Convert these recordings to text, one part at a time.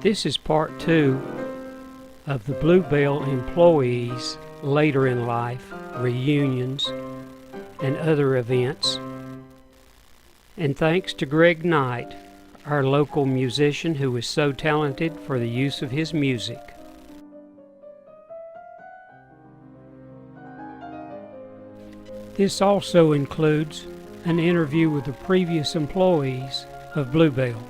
This is part 2 of the Bluebell employees' later in life, reunions, and other events. And thanks to Greg Knight, our local musician who is so talented for the use of his music. This also includes an interview with the previous employees of Bluebell.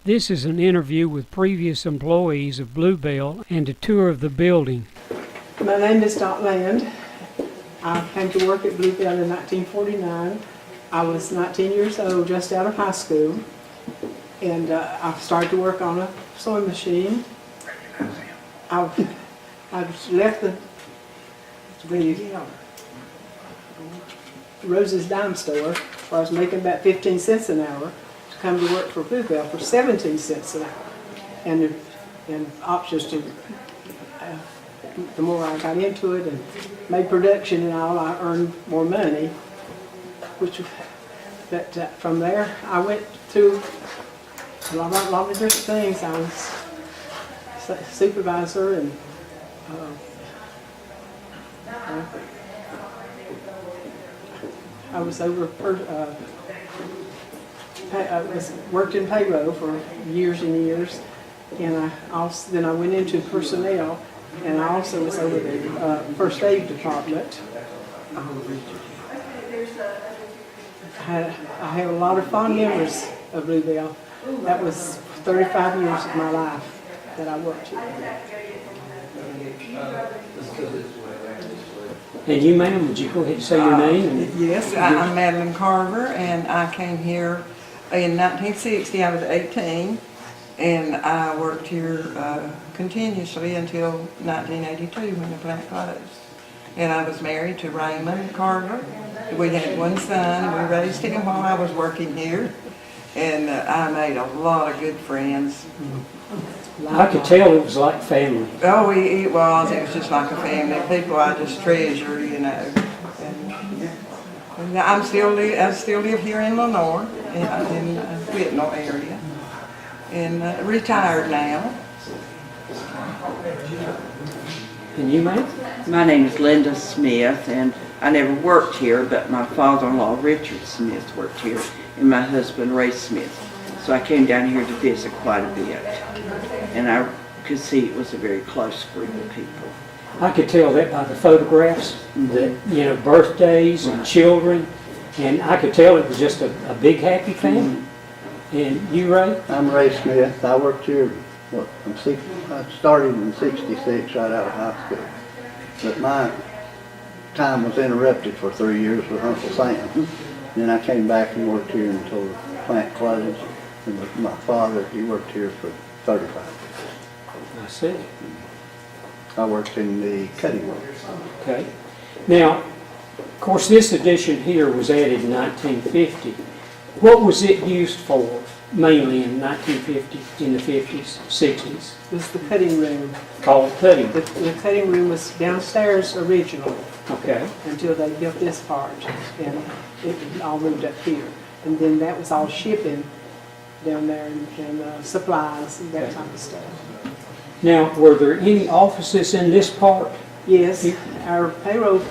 This is an interview with previous employees of Bluebell and a tour of the building. My name is Dot Land. I came to work at Bluebell in 1949. I was 19 years old, just out of high school, and I started to work on a sewing machine. I left the Rose's Dime Store, where I was making about 15 cents an hour, to come to work for Bluebell for 17 cents an hour. And options to, the more I got into it and made production and all, I earned more money. But from there, I went through a lot of different things. I was supervisor and I was worked in payroll for years and years, and then I went into personnel, and I also was over the first aid department. I have a lot of fond memories of Bluebell. That was 35 years of my life that I worked here. And you, ma'am, would you go ahead and say your name? Yes, I'm Madeline Carter, and I came here in 1960. I was 18, and I worked here continuously until 1982 when the plant closed. And I was married to Raymond Carter. We had one son, and we raised him while I was working here. And I made a lot of good friends. I could tell it was like family. Oh, it was. It was just like a family. People I just treasure, you know. And I still live here in Lenoir, in the Whitnall area, and retired now. And you, ma'am? My name is Linda Smith, and I never worked here, but my father-in-law, Richard Smith, worked here, and my husband, Ray Smith. So I came down here to visit quite a bit, and I could see it was a very close group of people. I could tell that by the photographs, that, you know, birthdays and children, and I could tell it was just a big happy family. And you, Ray? I'm Ray Smith. I worked here, I started in '66 right out of high school. But my time was interrupted for 3 years with Uncle Sam. Then I came back and worked here until the plant closed. And with my father, he worked here for 35 years. I see. I worked in the cutting room. Okay. Now, of course, this edition here was added in 1950. What was it used for, mainly in 1950, in the 50s, 60s? It was the cutting room. Called cutting. The cutting room was downstairs originally Okay. until they built this part, and it all moved up here. And then that was all shipping down there and supplies and that type of stuff. Now, were there any offices in this part? Yes, our payroll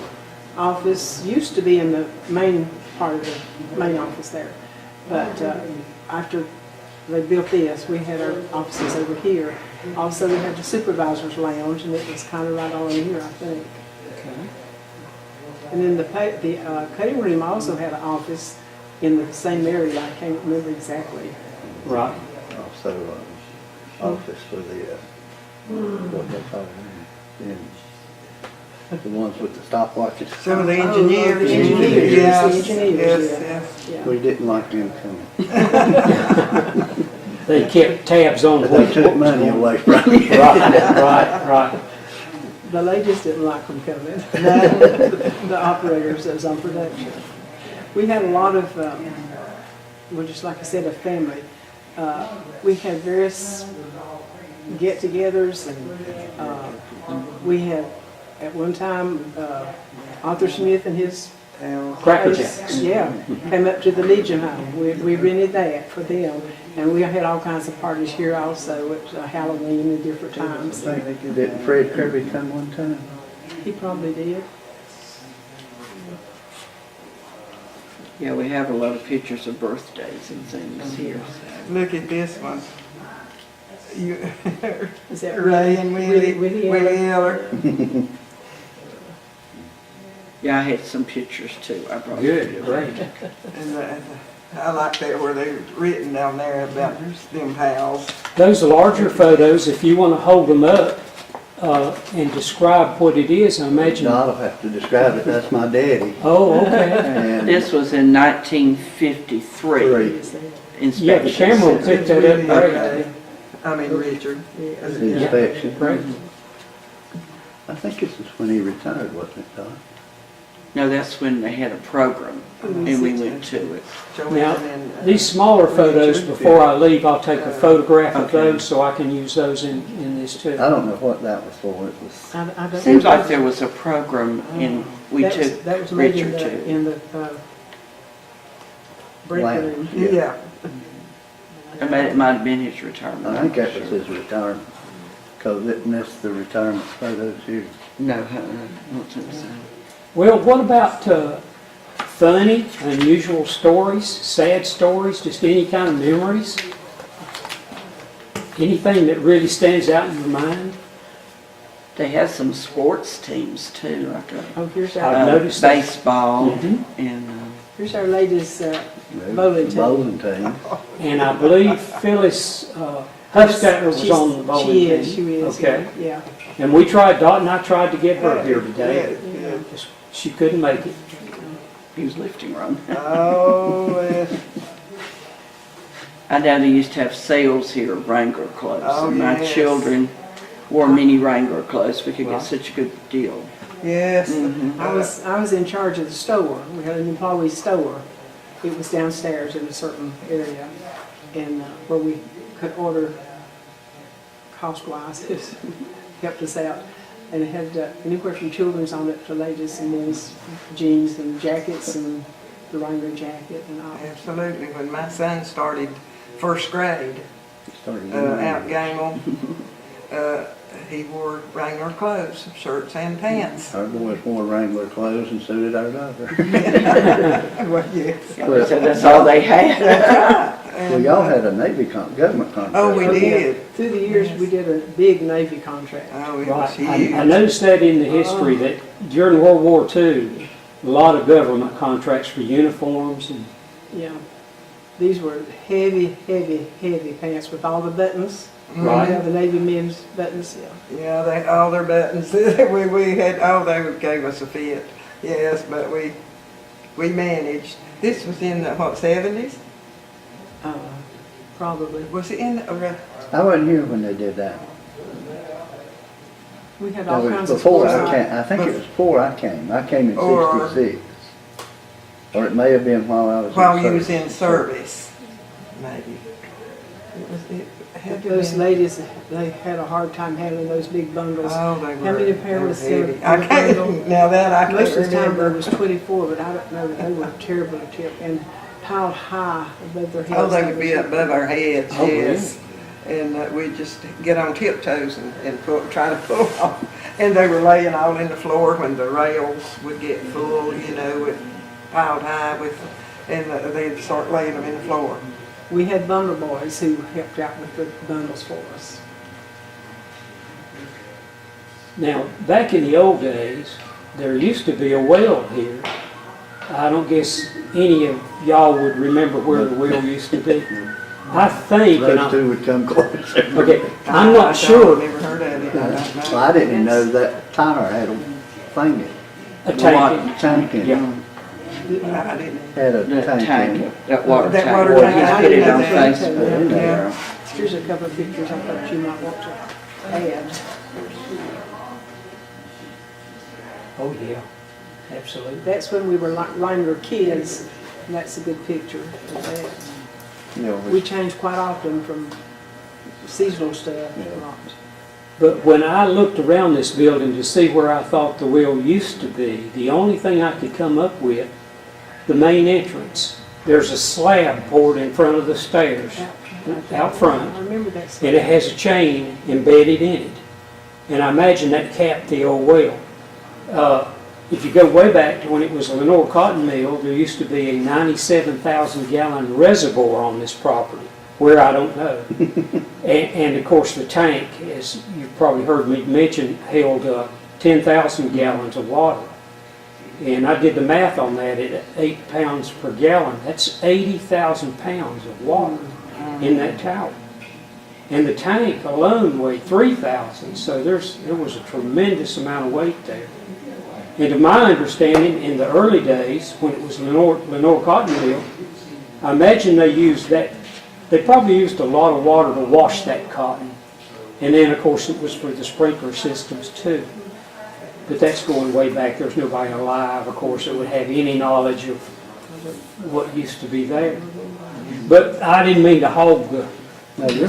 office used to be in the main part of the main office there. But after they built this, we had our offices over here. Also, we had the supervisor's lounge, and it was kind of right on in here, I think. Okay. And then the cutting room also had an office in the same area. I can't remember exactly. Right. Also, office for the, what they call them, the ones with the stopwatches. Some of the engineers. The engineers. Yes, The engineers, yes. Yeah. We didn't like them coming. They kept tabs on They took money away from you. Right. The ladies didn't like them coming. The operators that was on production. We had a lot of, well, just like I said, a family. We had various get-togethers, and we had, at one time, Arthur Smith and his Cracker place, Jacks. yeah, came up to the Legion home. We rented that for them, and we had all kinds of parties here also at Halloween and different times. Didn't Fred Kirby come one time? He probably did. Yeah, we have a lot of pictures of birthdays and things here. Look at this one. Is that Ray and Willie Eller. Yeah, I had some pictures too. I brought Good, great. And I like that where they're written down there about them pals. Those larger photos, if you want to hold them up and describe what it is, I imagine. No, I don't have to describe it, that's my daddy. Oh, okay. And This was in 1953. Three. Inspection. Yeah, the camera will pick that up great. Okay. I mean, Richard. inspection. Great. I think this is when he retired, wasn't it, Don? No, that's when they had a program, and we went to it. Joanne Now, and, these smaller photos, Richard. before I leave, I'll take a photograph of Okay. those so I can use those in this too. I don't know what that was for, it was, I don't- Seems like there was a program in, we that was- took that was made in Richard the- to. In the break Wow. room. yeah, It might have been his retirement. I think that was Sure. his retirement. Cause isn't this the retirement photos here? No, I don't think so. Well, what about funny, unusual stories, sad stories, just any kind of memories? Anything that really stands out in your mind? They had some sports teams too, like Oh, here's I've our, noticed that. baseball Mhm. and here's our latest bowling team. Bowling team. And I believe Phyllis Huffstetter was She's- on the bowling She team. is, she is. Okay. Yeah. And we tried, Dot and I tried to get her here today. yeah. Just- She couldn't make it. he was lifting run. Oh, I know they used to have sales here of Wrangler clothes. Oh, and my yes. children wore mini Wrangler clothes. We could Right. get such a good deal. yes. I was in charge of the store. We had an employee store. It was downstairs in a certain area, and where we could order cost-wise. It helped us out, and it had anywhere from children's on it to ladies and men's jeans and jackets and the Wrangler jacket and all. Absolutely. When my son started first grade Started out Gamel, he wore Wrangler clothes, shirts and pants. Our boys wore Wrangler clothes and so did our daughter. Well, yes. So that's all they had. Well, y'all had a Navy government contract. Oh, we Oh, yeah. did. Through the years, we did a big Navy contract. Oh, it was Right. huge. I noticed that in the history that during World War II, a lot of government contracts for uniforms and Yeah. These were heavy, heavy, heavy pants with all the buttons. Right. Yeah, the Navy men's buttons, yeah. Yeah, they, all their buttons, we had, oh, they gave us a fit, yes, but we managed. This was in the, what, 70s? Probably. Was it in, I wasn't here when they did that. We had That all was kinds of before sports. I came. I think it was before I came. I came in Or- '66. Or it may have been while I was while in you was service. in service, maybe. It had to Those been- ladies, they had a hard time handling those big bundles. Oh, they were. How many pair they were was there heavy. in I the bundle? can't, now that I Most can't of the time there remember. was 24, but I don't know, they were terrible to tip and piled high above their heads. Oh, they would be up above our heads, Oh, yes. And we'd just get on tiptoes and try to pull off. And they were laying all in the floor when the rails would get full, you know, with piled high with, and they'd start laying them in the floor. We had bundle boys who helped out with the bundles for us. now, back in the old days, there used to be a well here. I don't guess any of y'all would remember where the well used to be. I think, and Those two would come closer. okay, I'm I not don't- sure, Never heard of it, I don't know. Well, I didn't know that tower had a thing, a tank. tank in it. Yeah. I didn't. Had a That tank in tank, it. that water That tank. water Well, tank, just I put it didn't on know that. Facebook. Yeah. Here's a couple of pictures I thought you might want to add. Oh, yeah, absolutely. That's when we were Wrangler kids, and that's a good picture of that. You know, We changed quite often from seasonal stuff a lot. But when I looked around this building to see where I thought the well used to be, the only thing I could come up with, the main entrance, there's a slab poured in front of the stairs, out front, I remember that. and it has a chain embedded in it. And I imagine that capped the old well. If you go way back to when it was a Lenoir cotton mill, there used to be a 97,000 gallon reservoir on this property, where I don't know. And of course the tank, as you've probably heard me mention, held 10,000 gallons of water. And I did the math on that at 8 pounds per gallon. That's 80,000 pounds of water in that tower. And the tank alone weighed 3,000, so there was a tremendous amount of weight there. And to my understanding, in the early days, when it was Lenoir cotton mill, I imagine they used that. They probably used a lot of water to wash that cotton. And then, of course, it was for the sprinkler systems, too. But that's going way back. There's nobody alive, of course, that would have any knowledge of what used to be there. But I didn't mean to hog the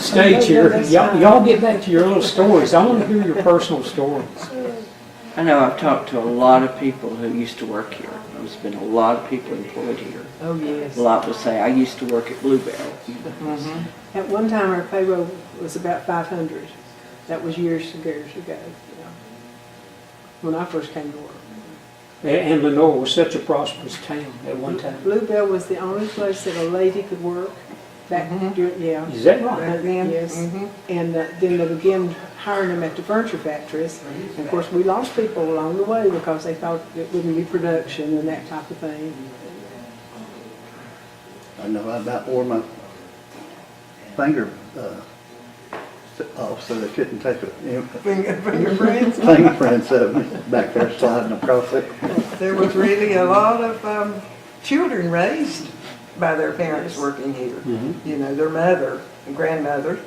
stage here. Y'all get back to your little stories. I want to hear your personal stories. I know I've talked to a lot of people who used to work here. There's been a lot of people employed here. Oh, yes. A lot will say, I used to work at Bluebell. At one time, our payroll was about 500. That was years ago. When I first came to work. And Lenoir was such a prosperous town at one time. Bluebell was the only place that a lady could work back during, yeah. Is that right? Back then? Yes. And then they began hiring them at the furniture factories. And of course, we lost people along the way because they thought it wouldn't be production and that type of thing. I know I about wore my finger off so they couldn't take Fingerprints. fingerprints of me back there sliding across it. There was really a lot of children raised by their parents working here. You know, their mother and grandmother.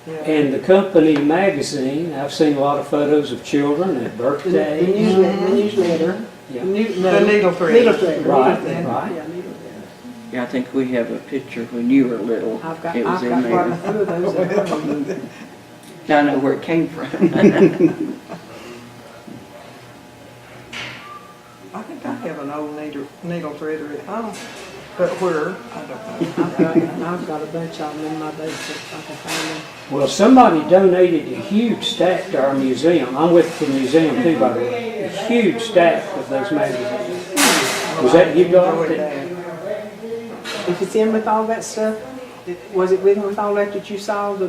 Yeah. And the company magazine, I've seen a lot of photos of children at The birthdays. newsletter. Yeah. The needle thread. Needle thread. Right, Needle thread. right. Yeah, needle thread. Yeah, I think we have a picture when you were little. I've got It was in quite a there. few of those at home. Now I know where it came from. I think I have an old needle threader at home, but where, I don't know. I've got a bunch of them in my basement if I can find them. Well, somebody donated a huge stack to our museum. I'm with the museum too, by the way. A huge stack of those magazines. Was that you got it? If it's in with all that stuff, was it with all that you saw, the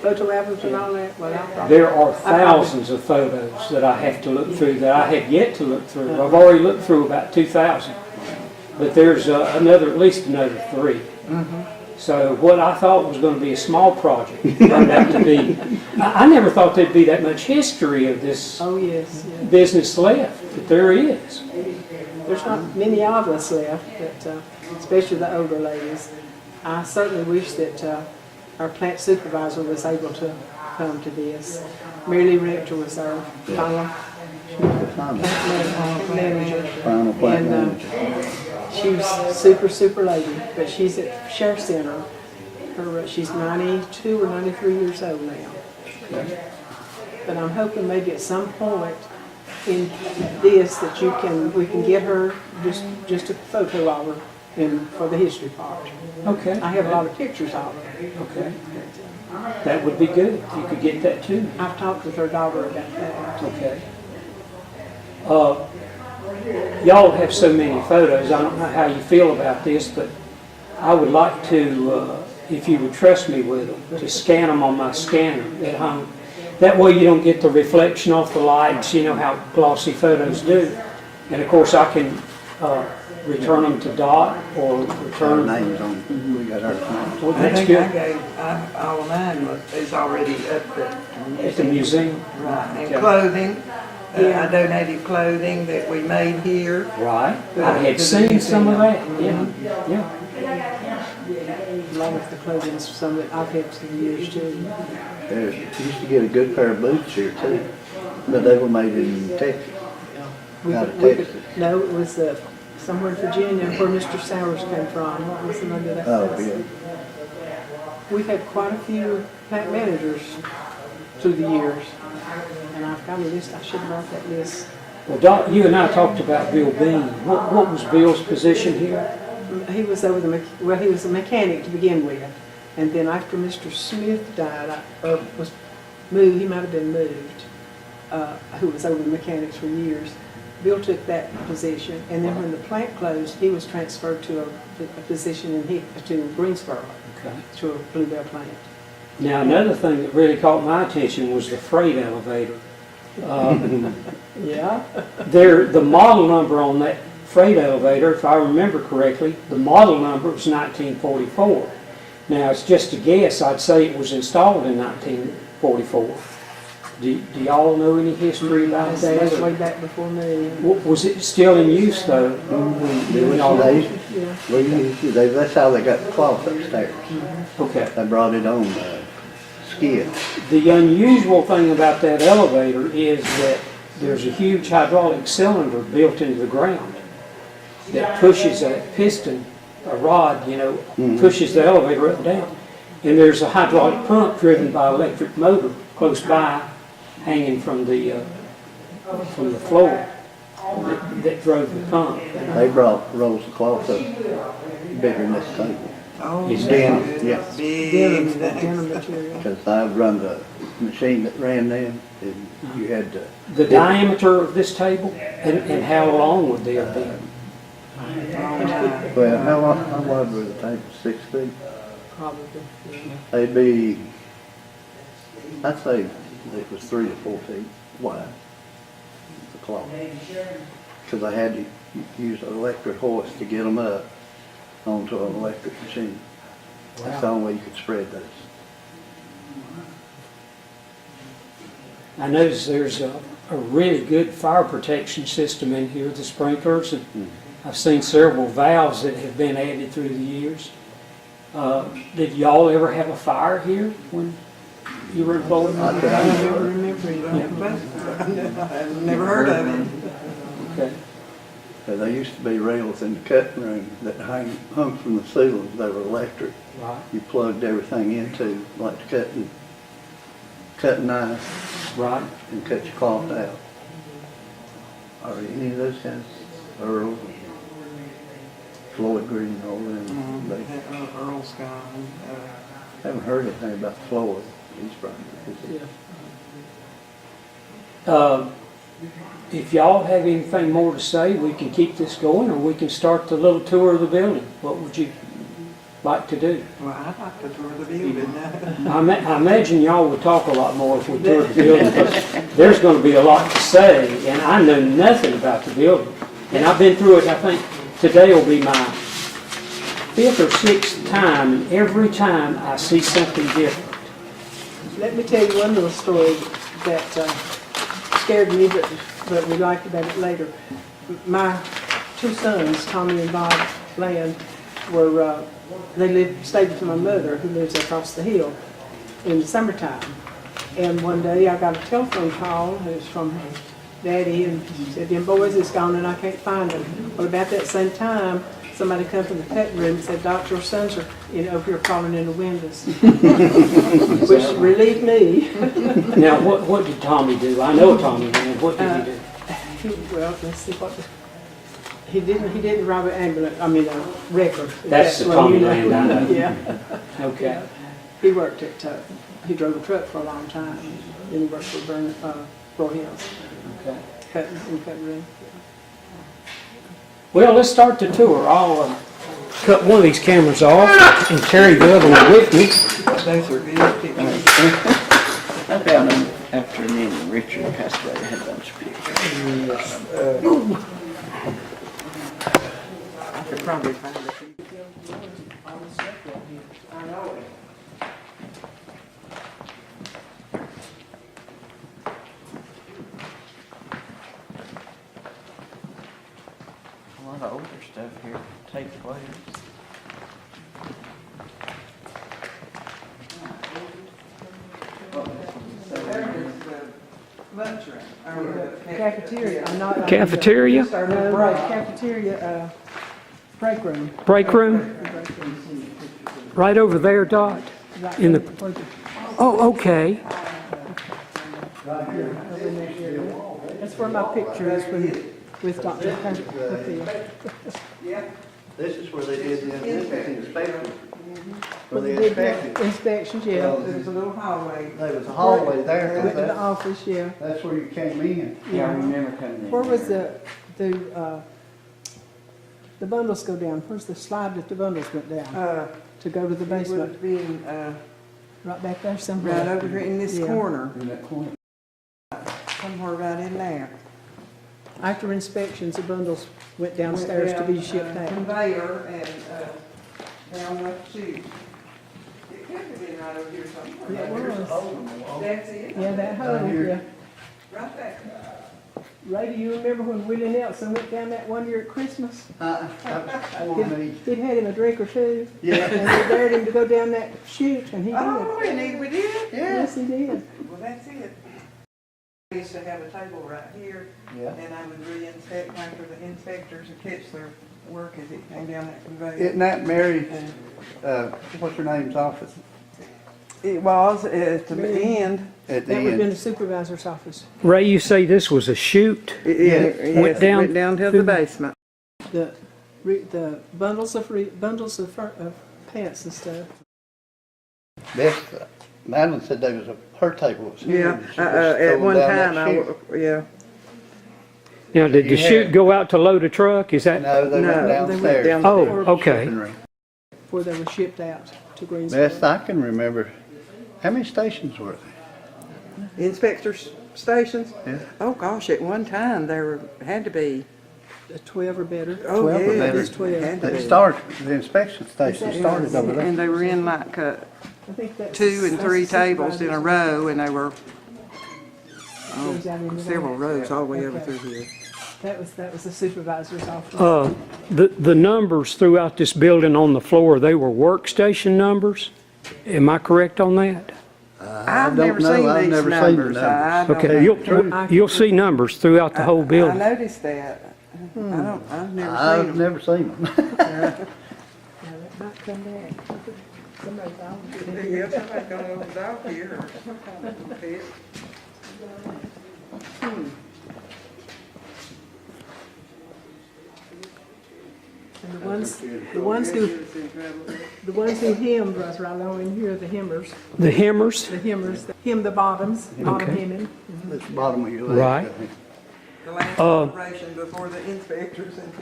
photo albums and all that? Well, I probably, There are thousands of photos that I have to look through that I have yet to look through. I've already looked through about 2,000. But there's at least another 3. So what I thought was going to be a small project turned out to be, I never thought there'd be that much history of this oh yes, yeah. business left, but there is. There's not many of us left, but especially the older ladies. I certainly wish that our plant supervisor was able to come to this. Mary Lee Rector was our final plant manager. Final plant And manager. she was super lady, but she's at Sheriff Center. She's 92 or 93 years old now. But I'm hoping maybe at some point in this that we can get her just a photo of her for the history part. Okay. I have a lot of pictures of her. Okay. That would be good if you could get that to me. I've talked with her daughter about that. Okay. Y'all have so many photos. I don't know how you feel about this, but I would like to, if you would trust me with them, to scan them on my scanner at home. That way you don't get the reflection off the lights, you know how glossy photos do. And of course I can return them to Dot or Our return them. names on, we got our names. Well, I that's think good. all of mine is already up there. At the museum. Right, and Okay. clothing. I donated clothing that we made here. Right. I had seen some of that. Yeah. Yeah. Along with the clothing, some that I've had for years too. There, used to get a good pair of boots here too, but they were made in Texas. Out of Texas. No, it was somewhere in Virginia where Mr. Sowers came from. What was the name of that Oh, place? yeah. We've had quite a few plant managers through the years. And I've got a list, I should have brought that list. Well, Doc, you and I talked about Bill Bean. What was Bill's position here? He was he was a mechanic to begin with. And then after Mr. Smith died, or was moved, he might have been moved, who was over the mechanics for years. Bill took that position, and then when the plant closed, he was transferred to a position to Greensboro, Okay. to a Bluebell plant. Now, another thing that really caught my attention was the freight elevator. Yeah. The model number on that freight elevator, if I remember correctly, the model number was 1944. Now, it's just a guess. I'd say it was installed in 1944. Do y'all know any history about That's that? way back before me. Was it still in use, though? when y'all- That's how they got the cloth upstairs. Okay. They brought it on skid. The unusual thing about that elevator is that there's a huge hydraulic cylinder built into the ground that pushes a piston, a rod, pushes the elevator up and down. And there's a hydraulic pump driven by electric motor close by, hanging from the floor that drove the pump. They brought rolls of cloth up bigger than this table. Oh, Is Denim, good. yeah. Big Denim things. material. Because I run the machine that ran them, and you had to. The diameter of this table, and how long would they have been? Well, how wide were the tables? 6 feet? Probably. Yeah. They'd be, I'd say it was 3 to 4 feet wide, the cloth. Because I had to use an electric hoist to get them up onto an electric machine. That's the only way you could spread those. I notice there's a really good fire protection system in here, the sprinklers, and I've seen several valves that have been added through the years. Did y'all ever have a fire here when you were employed? I I never remember it. I've never heard of it. Okay. There used to be rails in the cutting room that hung from the ceilings. They were electric. Right. You plugged everything into, like cutting knife, Right. and cut your cloth out. Or any of those guys, Earl, Floyd Green, all them. They Earl's gone. haven't heard anything about Floyd. He's from Yeah. If y'all have anything more to say, we can keep this going, or we can start the little tour of the building. What would you like to do? Well, I'd like to tour the building. I imagine y'all would talk a lot more if we toured the building, because there's going to be a lot to say, and I know nothing about the building. And I've been through it, I think today will be my 5th or 6th time, and every time I see something different. Let me tell you one little story that scared me, but we liked about it later. My 2 sons, Tommy and Bob Land, stayed with my mother, who lives across the hill, in the summertime. And one day I got a telephone call. It was from Daddy, and he said, "Them boys is gone and I can't find them." Well, about that same time, somebody come from the pet room and said, "Doc, your sons are over here crawling in the windows," which relieved me. Now, what did Tommy do? I know Tommy did. What did he do? Well, let's see what. He didn't rob an ambulance. I mean, a record. That's the one Tommy you know. Land I know. Yeah. Okay. He worked at. He drove a truck for a long time. Then he worked for Roy Hills. Okay. Cutting room. Well, let's start the tour. I'll cut one of these cameras off and carry the other one with me. Those are good pictures. I found them after me and Richard passed away. They had a bunch of pictures. I could probably find it. A lot of older stuff here take place. Lunchroom. Cafeteria. I'm not. Cafeteria? No, cafeteria. Break room. Break room? Right over there, Dot? Right In the- where Oh, okay. That's where my picture is with Dr. Carter. This is where they did the inspection. Where they Did the inspected. inspections, yeah. There's a little hallway. There was a hallway there. Went to the office, yeah. That's where you came in. Yeah, I remember coming in. Where was the bundles go down? Where's the slide that the bundles went down to go to the It would basement? have been Right back there somewhere. right over here in this Yeah. corner. In that corner. somewhere right in there. After inspections, the bundles went downstairs to be shipped out. Conveyor and, down the chute. It could have been right over here somewhere. Yeah, it was. That's it, Yeah, that hole, yeah. right there. Ray, do you remember when Willie Nelson went down that one year at Christmas? Me. He'd had him a drink or two, Yeah. and they dared him to go down that chute, and he did. Oh, and we did? Yes, he did. Well, that's it. I used to have a table right here, Yeah. and I would re-inspect after the inspectors would catch their work as it came down that conveyor. Isn't that Mary, what's her name's office? It was at the end. At the That would have been end. the supervisor's office. Ray, you say this was a chute? It Went down to through- the basement. The bundles of pants and stuff. This, Madeline said there was her table was here. Yeah, and she was at throwing one down that time, chute. yeah. Now, did the Yeah. chute go out to load a truck? Is that? No, they No, went they went downstairs. down Oh, there. okay. Shipping room. Before they were shipped out to Greensboro. Best I can remember, how many stations were there? Inspector stations? Yeah. Oh, gosh, at one time, there had to be, 12 or better. oh, 12 or yeah, better. just 12. Had to They be. started, the inspection station started over there. And they were in like I think that's 2 and 3 that's the tables in a supervisor's row, and they were goes out into that. several rows all the way over Okay. through here. That was the supervisor's office. The numbers throughout this building on the floor, they were workstation numbers? Am I correct on that? I've don't never know. seen I've these never seen the numbers. numbers. I don't Okay, know. you'll see numbers throughout the whole I building. noticed that. I've never seen I've them. never seen them. Now, that might come back. Somebody's always Yeah, somebody's gonna open the door here or some kind of pit. And the ones who hemmed was right along in here, the hemmers. The hemmers? The hemmers, that hem the bottoms, bottom Okay. hemming. It's the bottom of your leg. Right. I think. The last operation before the inspectors and.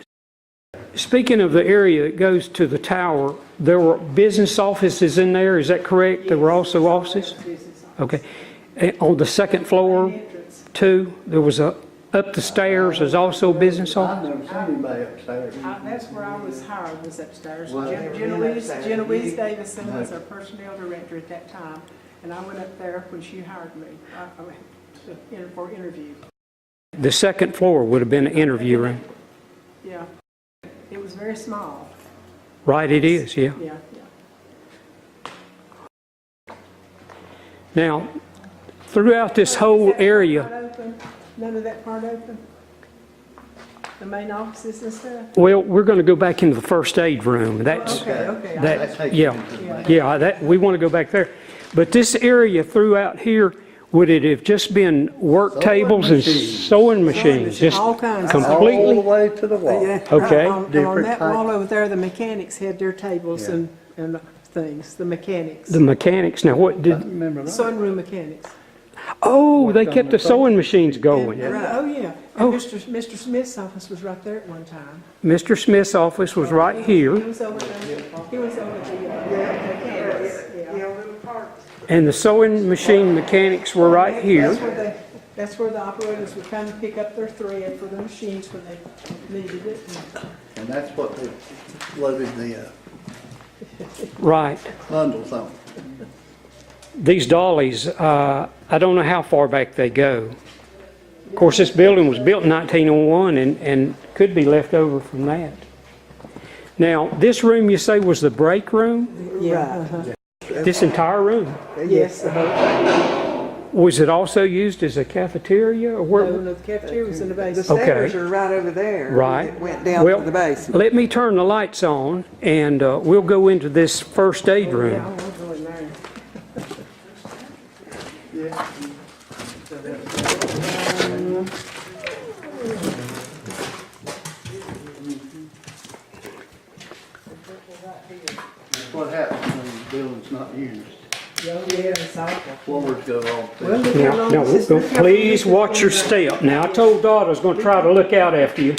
Speaking of the area that goes to the tower, there were business offices in there, is that correct? There were also offices? Okay. And on the second floor, Entrance. too, there was up the stairs, there's also a business I've office? never seen anybody upstairs. That's where I was hired, was upstairs. Well, Genovese Davison was our personnel director at that time, and I went up there when she hired me, for interview. The second floor would have been an interview room. Yeah. It was very small. Right, it is, yeah. Yeah. Now, throughout this whole area, Part open? None of that part open? The main offices and stuff? well, we're going to go back into the first aid room. That's, Okay. that, takes you yeah, into the main. yeah, that, we want to go back there. But this area throughout here, would it have just been work Sewing tables and machines. sewing machines? Just All kinds. All the completely? way to the wall. Yeah. Okay. On Different that type. wall over there, the mechanics had their tables Yeah. and things, the mechanics. The mechanics, now what I did, remember that. Sunroom mechanics. oh, they Worked on kept the the sewing machines going. Oh, yeah. Oh. And Mr. Smith's office was right there at one time. Mr. Smith's office was right He here, was over there. He was over the mechanics. Yeah. little parts. and the sewing machine mechanics were right here. That's where the operators would come and pick up their thread for the machines when they needed it. And that's what they loaded the Right. bundles on. These dollies, I don't know how far back they go. Of course, this building was built in 1901 and could be left over from that. Now, this room you say was the break room? Yeah. This entire room? Yes, the whole, Was it also used as a cafeteria or where? no, the cafeteria was in the The basement. stairs are right over there. Right. It went down Well, to the basement. let me turn the lights on and we'll go into this first aid Yeah, I room. was really there. That's what happens when the building's not used. Yeah, it's all. Floors go all Well, through. look how Now, long now, this go- is. please watch your step. Now, I told Dot I was going to try to look out after you,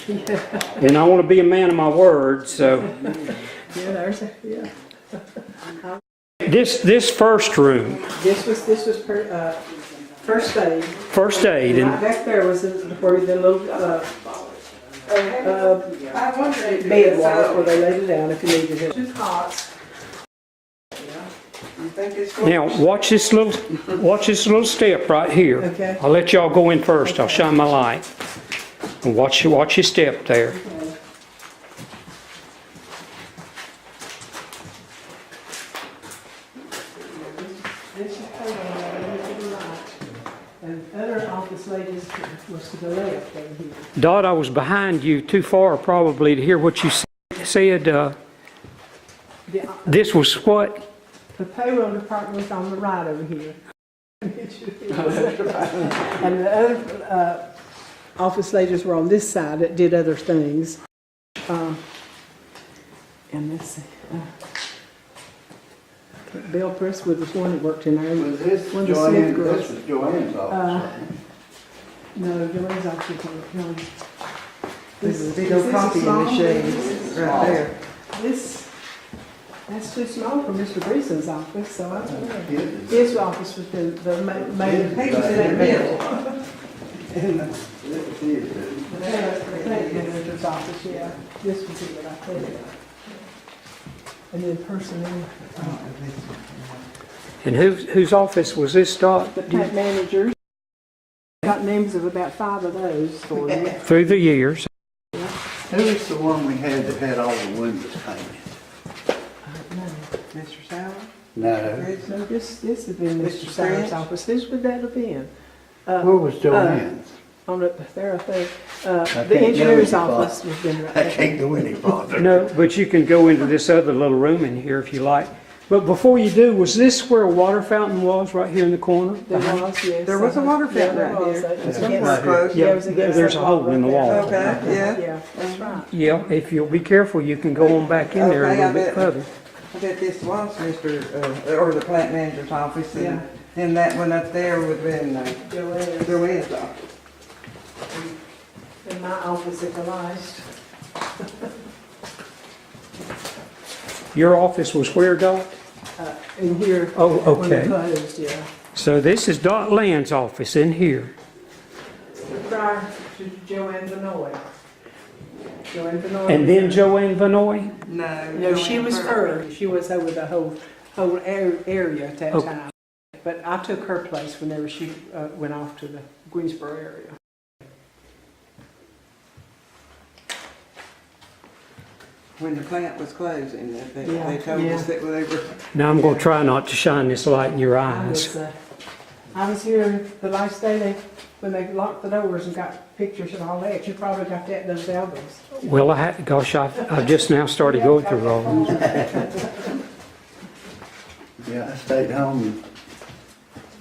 and I want to be a man of my word. So, Yeah, there's, yeah. this first room, This was First aid. First aid, Right and back there was where the little I wonder if bed was where they laid it down if you needed it. 2 cots. You think it's now watch this little step right here. Okay. I'll let y'all go in first. I'll shine my light. And watch your step there. This is to the right. And other office ladies was to the left over here. Dot, I was behind you too far probably to hear what you said. This was what? The payroll department was on the right over here. And the other office ladies were on this side that did other things. And let's see. Bill Presswood was one that worked in there. Was this One of the Smith Joanne, girls. this was Joanne's office? No, Joanne's office was no. This is a big old copy machine right there. That's too small for Mr. Breeson's office, so I don't know. His- His office was the main. He was in the middle. This is his. The plant manager's office, yeah. This was it, I think. And then personnel, And whose office was this, Dot? the plant manager. Got names of about 5 of those for you. Through the years. Who was the one we had that had all the windows painted? Mr. Sauer? No. No, this had been Mr. Mr. Sauer's French? office. Whose would that have been? Where was Joanne's? On up there, I think. can't The go engineer's any farther. office was been right I there. can't go any farther. No, but you can go into this other little room in here if you like. But before you do, was this where a water fountain was, right here in the corner? There was, yes. There was a water Yeah, fountain there right was. here. It was Somewhere against- close. Yeah, it was against There's that a hole in the right there. wall. Okay, yeah. Yeah, that's right. Yeah, if you'll be careful, you can go on back in there a Okay, I little bit bet. further. I bet this was Mr., or the plant manager's office, Yeah. and then that one up there would have been Joanne's. Joanne's office. In my office at the last. Your office was where, Dot? In here. Oh, When they okay. closed, yeah. So this is Dot Land's office in here. Prior to Joanne Vanoy. Joanne Vanoy. And then Joanne Vanoy? No. No, she Joanne was Carter. first. She was over the whole area at that Oh. time. But I took her place whenever she went off to the Greensboro area. When the plant was closing, they Yeah, told yeah. us that they were, Now I'm going to try not to shine this light in your eyes. I was here the last day when they locked the doors and got pictures and all that. You probably got that in those albums. Well, I've just now started going through all of them. Yeah, I stayed home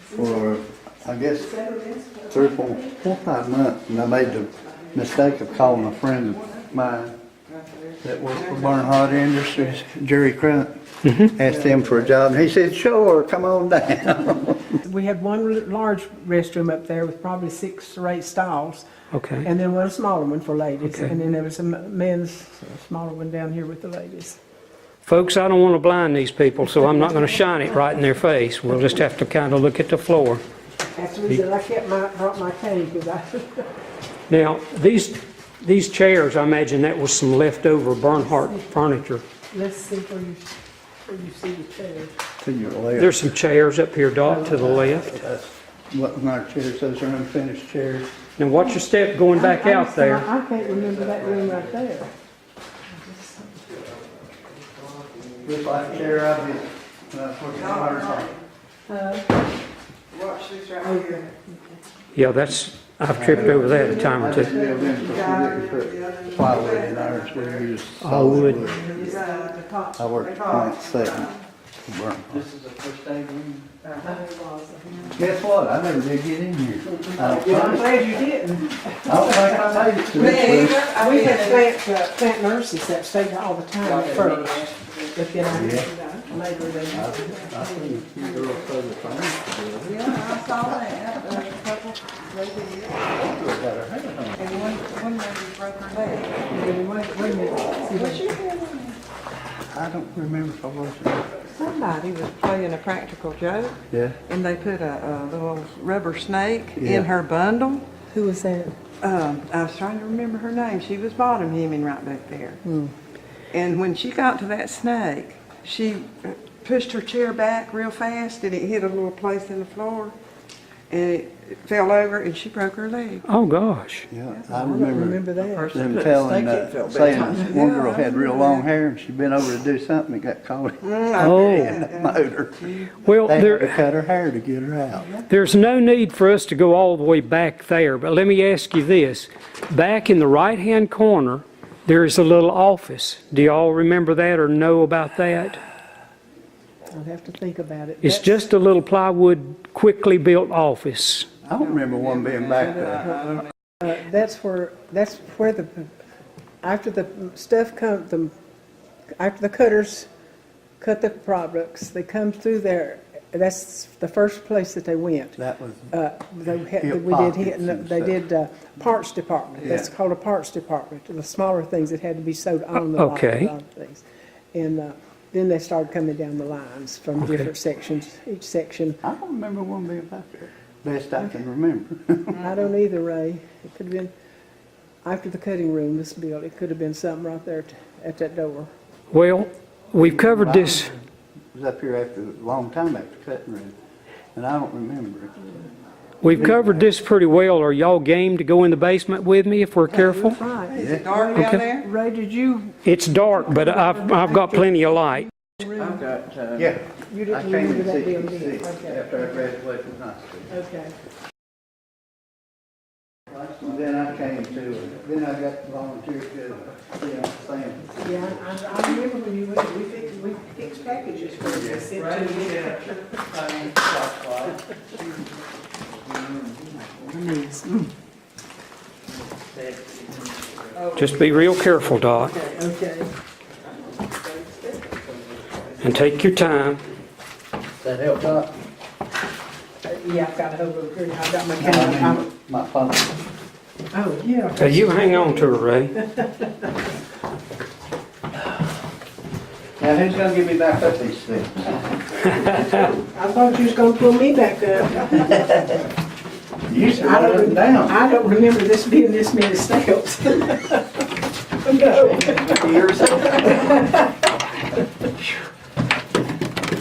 for, I guess, 3 or 4 or 5 months, and I made the mistake of calling a friend of mine that worked for Bernhardt Industries, Jerry Crunt. Asked him for a job, and he said, "Sure, come on down." We had one large restroom up there with probably 6 or 8 stalls, Okay. and then one smaller one for ladies. Okay. And then there was a men's smaller one down here with the ladies. Folks, I don't want to blind these people, so I'm not going to shine it right in their face. We'll just have to kind of look at the floor. That's the reason I brought my cane, because I, Now, these chairs, I imagine that was some leftover Bernhardt furniture. let's see where you see the chair. To your left. There's some chairs up here, Dot, to the left. That's what our chairs, those are unfinished chairs. Now watch your step going back out there. I can't remember that room right there. Looks like a chair I did when I was working at Water Farm. watch this right here. Yeah, I've tripped over that a time I or just two. nailed in because we didn't put plywood in ours, we used Oh, solid wood. wood. The top. I worked plant second. This is the first day room. Guess what? I never did get in here. I don't Yeah, I'm think glad you didn't. I made it to Me this either. one. I We mean, had plant nurses that stayed all the time at first, but then I, later I they. think you girls play the phone. Yeah, I saw that, a couple, maybe, Got her head on. and one lady broke her leg. Wait a minute, see what you. I don't remember if I was. somebody was playing a practical joke, Yeah. and they put a little rubber snake Yeah. in her bundle. Who was that? I was trying to remember her name. She was bottom hemming right back there. And when she got to that snake, she pushed her chair back real fast, and it hit a little place in the floor, and it fell over, and she broke her leg. Oh, gosh. Yeah, I I don't remember remember that. them telling, saying one girl had real long hair and she'd been over to do something and got caught Oh. in the motor. Well, They had to there, cut her hair to get her out. there's no need for us to go all the way back there, but let me ask you this. Back in the right-hand corner, there is a little office. Do y'all remember that or know about that? I'll have to think about it. It's just a little plywood, quickly built office. I don't remember one being back there. That's where the, after the stuff after the cutters cut the products, they come through there. That's the first place that they went. That was, They did parts department. That's Yeah. called a parts department. The smaller things that had to be sewed on the Okay. line, things. And then they started coming down the lines from different sections. Each section, I don't remember one being back there, best I can remember. I don't either, Ray. It could have been after the cutting room was built. It could have been something right there at that door. Well, we've covered this. It was up here after, a long time after cutting room, and I don't remember it. We've covered this pretty well. Are y'all game to go in the basement with me if we're careful? Right. Is it dark down there? Ray, did you It's dark, but I've got plenty of light. I've got, Yeah. You I didn't came remember in that building? 66 Okay. after I graduated from high school. Okay. And then I came to, then I got volunteered to, Sam. Yeah, I remember when you went, we fixed packages for you. They sent to you. Just be real careful, Dot, Okay. and take your time. That helped out? Yeah, I've got a hold of it. I've got my camera. My phone. Oh, yeah. Hey, you hang on to her, Ray. Now, who's gonna give me back up these things? I thought you was gonna pull me back up. You used to run up and down. I don't remember this being this many steps. No.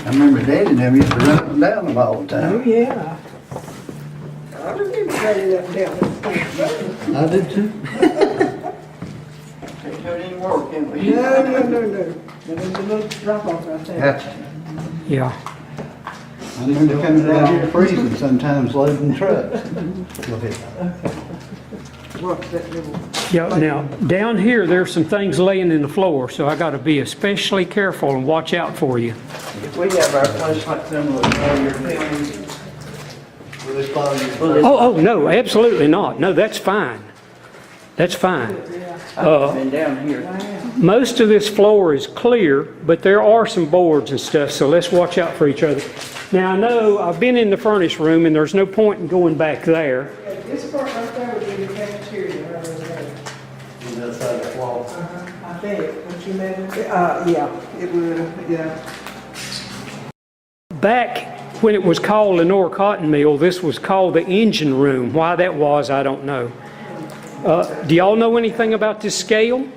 I remember Daddy and them used to run up and down them all the Oh, time. yeah. I remember running up and down. I did too. can't do it anymore, can we? No. There's a little drop off right there. Yeah. Yeah. I remember coming down here freezing sometimes loading trucks. Go ahead. What's that little? Yeah, now, down here, there's some things laying in the floor, so I gotta be especially careful and watch out for you. If we have our place like similar to your family, Will this bother you? Oh, no, absolutely not. No, that's fine. That's fine. I've been down here. Most of this floor is clear, but there are some boards and stuff, so let's watch out for each other. Now, I know I've been in the furnace room, and there's no point in going back there. This part right there would be the cafeteria right over there. On the other side of the wall. I bet, don't you imagine? Yeah, it would, yeah. Back when it was called Lenoir Cotton Mill, this was called the engine room. Why that was, I don't know. Do y'all know anything about this scale?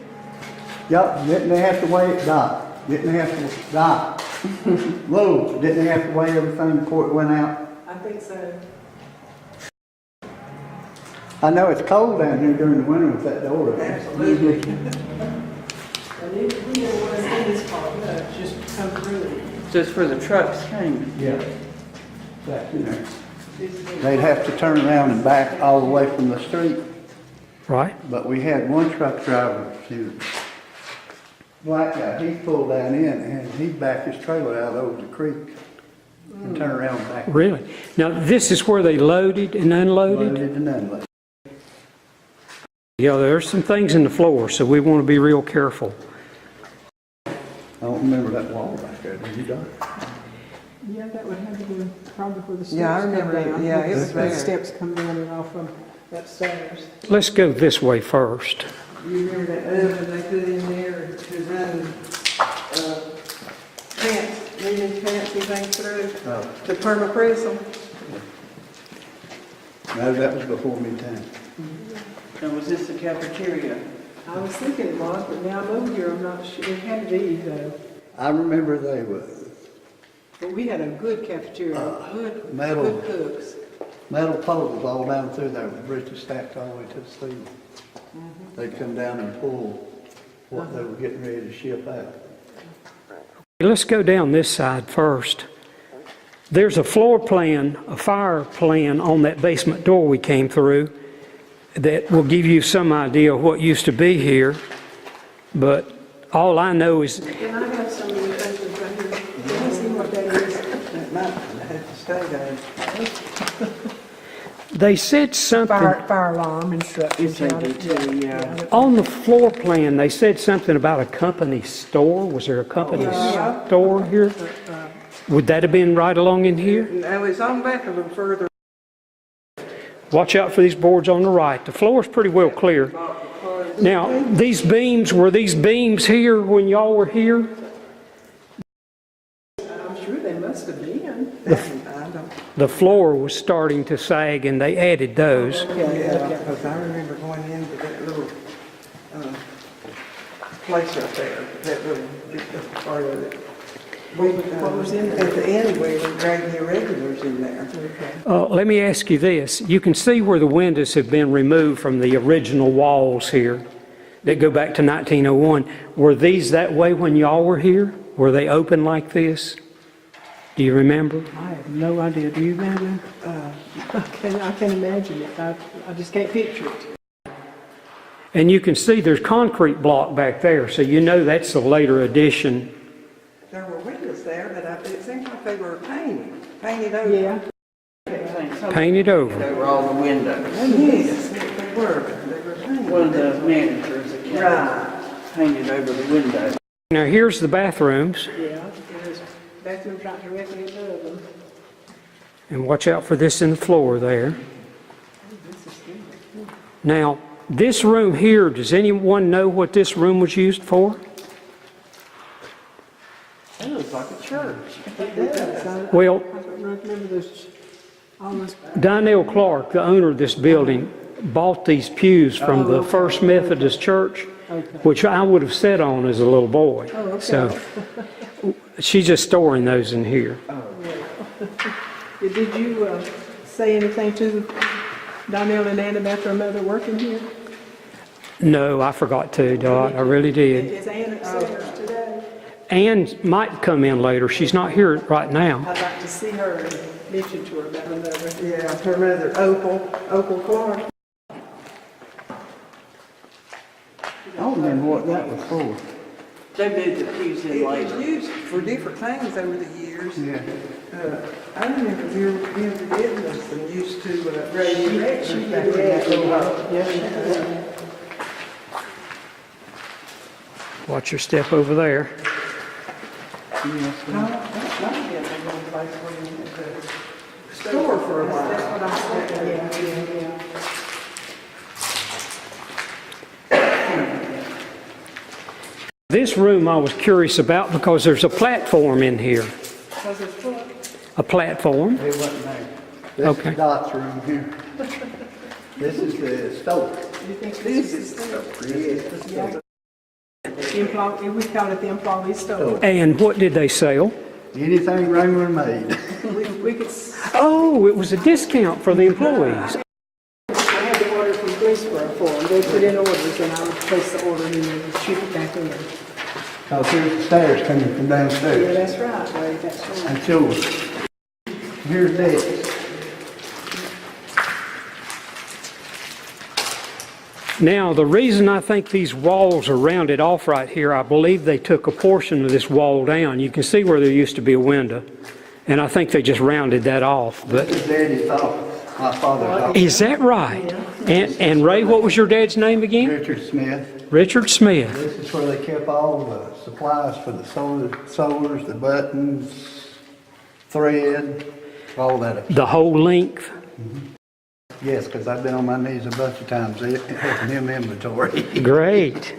Yup, didn't they have to weigh it? Dot. Didn't they have to, Dot? Whoa, didn't they have to weigh everything before it went out? I think so. I know it's cold down here during the winter with that door. Absolutely. And if we don't want to see this part, just come through. Just for the trucks came. Yeah. Back in there. They'd have to turn around and back all the way from the street. Right? But we had one truck driver, he was black guy, he pulled down in and he'd back his trailer out over the creek and turn around and back. Really? Now, this is where they loaded and unloaded? Loaded and unloaded. Yeah, there's some things in the floor, so we want to be real careful. I don't remember that wall back there, do you, Doc? Yeah, that would have to be probably where the steps Yeah, I come remember it. down. Yeah, it was Where the there. steps come down and off from that stairs. Let's go this way first. You remember that oven they put in there to run pants, linen No, to Colonel Prism. no, that was before me time. Now, was this the cafeteria? I was thinking it was, but now I'm over here, I'm not sure. It had to be though. I remember they were But we had a good cafeteria, good, metal. good cooks. metal poles all down through there with bridges stacked all the way to the ceiling. They'd come down and pull what they were getting ready to ship out. Let's go down this side first. There's a floor plan, a fire plan on that basement door we came through that will give you some idea of what used to be here. But all I know is And I have some of the papers right here. Can you see what that is? It might have to stay there. they said something Fire alarm instructions. Yes, they do too, yeah. on the floor plan. They said something about a company store. Was there a company Yeah. store here? Would that have been right along in here? No, it's on back a little further. Watch out for these boards on the right. The floor is pretty well clear. Now, these beams, were these beams here when y'all were here? I'm sure they must have been. I don't, The floor was starting to sag and they added those. yeah, because I remember going into that little, place right there, that little part of it. What was in there? At the end, we were dragging irregulars in there. Let me ask you this. You can see where the windows have been removed from the original walls here that go back to 1901. Were these that way when y'all were here? Were they open like this? Do you remember? I have no idea. Do you, Madeline? I can't imagine it. I just can't picture it. And you can see there's concrete block back there, so you know that's a later addition. There were windows there, but it seemed like they were painted over. Yeah. Painted over. They were all the windows. Yes, they were painted. One of the managers that came Right. painted over the window. Now here's the bathrooms, Yeah, there's bathrooms right directly above them. and watch out for this in the floor there. Now, this room here, does anyone know what this room was used for? It looks like a church. Well, I don't remember those, almost, Donnell Clark, the owner of this building, bought these pews from the First Methodist Church, which I would have sat on as a little boy. So she's just storing those in here. did you say anything to Donnell and Ann about their mother working here? No, I forgot to, Dot. I really did. Is Ann upstairs today? Ann might come in later. She's not here right now. I'd like to see her and mention to her about her mother. Yeah, her mother, Opal Clark. I don't remember what that was for. They moved the pews in It was later. used for different things over the years. Yeah. I remember we were getting us and used to radio lectures back in Yeah, that little Watch your step over there. No, that might have been the one place where you had the store for a while. That's what I said, yeah. This room I was curious about because there's a platform in here. Because it's what? A platform. It wasn't there. This Okay. is Dot's room here. This is the stove. You think this is the employee, we call it the employee store. And what did they sell? Anything Wrangler made. We could, Oh, it was a discount for the employees. I had to order from Greensboro for them. They put in orders and I would place the order and then ship it back in. Cause here's the stairs coming from Yeah, downstairs. that's right, Larry, that's right. And yours. Here's this. Now, the reason I think these walls are rounded off right here, I believe they took a portion of this wall down. You can see where there used to be a window. And I think they just rounded that off. But This is Daddy's office. My father's office. is that right? And Ray, what was your dad's name again? Richard Smith. Richard Smith. This is where they kept all the supplies for the sewers, the buttons, thread, all that. The whole length. Yes, because I've been on my knees a bunch of times helping him inventory. Great.